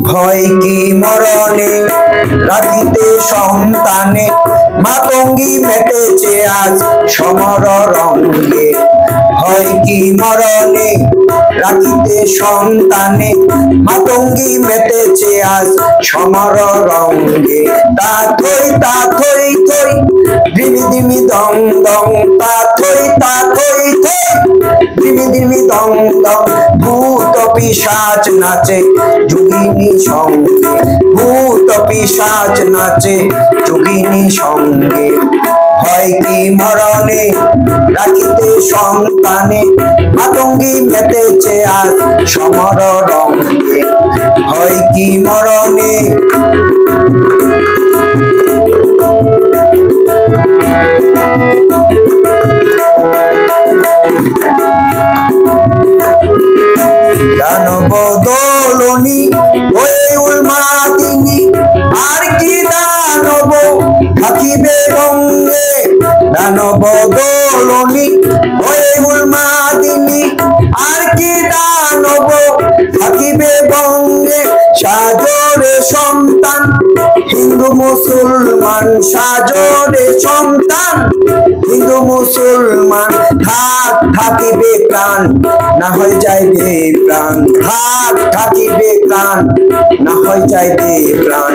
ভয় কি মরণে রাখিতে সন্তানে, মাতঙ্গী মেতেছে আজ সমর রঙ্গে। ভয় কি মরণে রাখিতে সন্তানে, মাতঙ্গী মেতেছে আজ সমর রঙ্গে। তা থই থই ধিমি ধিমি দং দং, তা থই থই ধিমি ধিমি দং দং। ভূত পিশাচ নাচে যোগিনী সঙ্গে, ভূত পিশাচ নাচে যোগিনী সঙ্গে। ভয় কি মরণে রাখিতে সন্তানে, মাতঙ্গী মেতেছে আজ সমর রঙ্গে। ভয় কি মরণে দানব দোলনি হয়ে উন্মাদিনী, আর কি দানব থাকিবে রঙ্গে। দানব দোলনি হয়ে উন্মাদিনী, আর কি দানব থাকিবে বঙ্গে। সাজরে সন্তান হিন্দু মুসলমান, সাজরে সন্তান হিন্দু মুসলমান। থাক থাকিবে প্রাণ না হয়ে যাইবে প্রাণ, থাক থাকিবে প্রাণ না হয়ে যাইবে প্রাণ।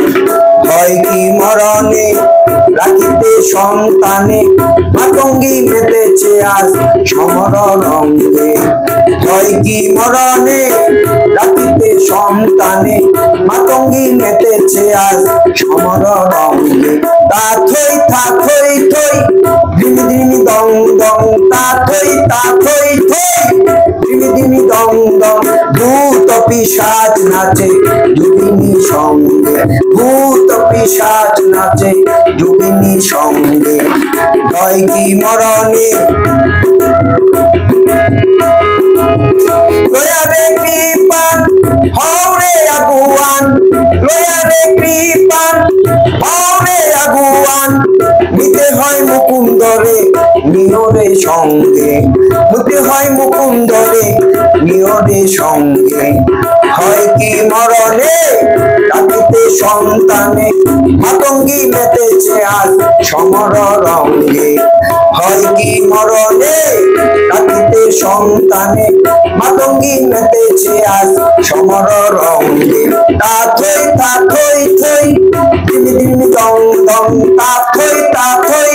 ভয় কি মরণে রাখিতে সন্তানে, মাতঙ্গী মেতেছে আজ সমর রঙ্গে। ভয় কি মরণে রাখিতে সন্তানে, মাতঙ্গী মেতেছে আজ সমর রঙ্গে। তা থই ধিমি ধিমি দং দং, তা থই ধিমি ধিমি দং দং। ভূত পিশাচ নাচে যোগিনী সঙ্গে, ভূত পিশাচ নাচে যোগিনী সঙ্গে। ভয় কি মরণে লয়ারে কৃপান হরে আগুয়ান, লয়ারে কৃপান হরে আগুয়ান। নিতে হয় মুকুন্দরে নিয়রে সঙ্গে, নিতে হয় মুকুন্দরে নিয়রে সঙ্গে। হয় কি মরণে রাখিতে সন্তানে, মাতঙ্গী মেতেছে আজ সমর রঙ্গে। হয় কি মরণে রাখিতে সন্তানে, মাতঙ্গী মেতেছে আজ সমর রঙ্গে। তা থই ধিমি ধিমি দং দং, তা থই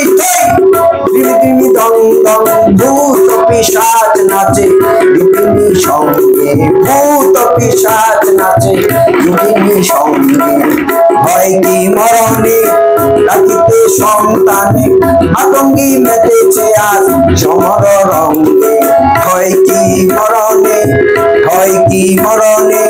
ধিমি ধিমি দং দং। ভূত পিশাচ নাচে যোগিনী সঙ্গে, ভূত পিশাচ নাচে যোগিনী সঙ্গে। ভয় কি মরণে রাখিতে সন্তানে, মাতঙ্গী মেতেছে আজ সমর রঙ্গে। ভয় কি মরণে, ভয় কি মরণে।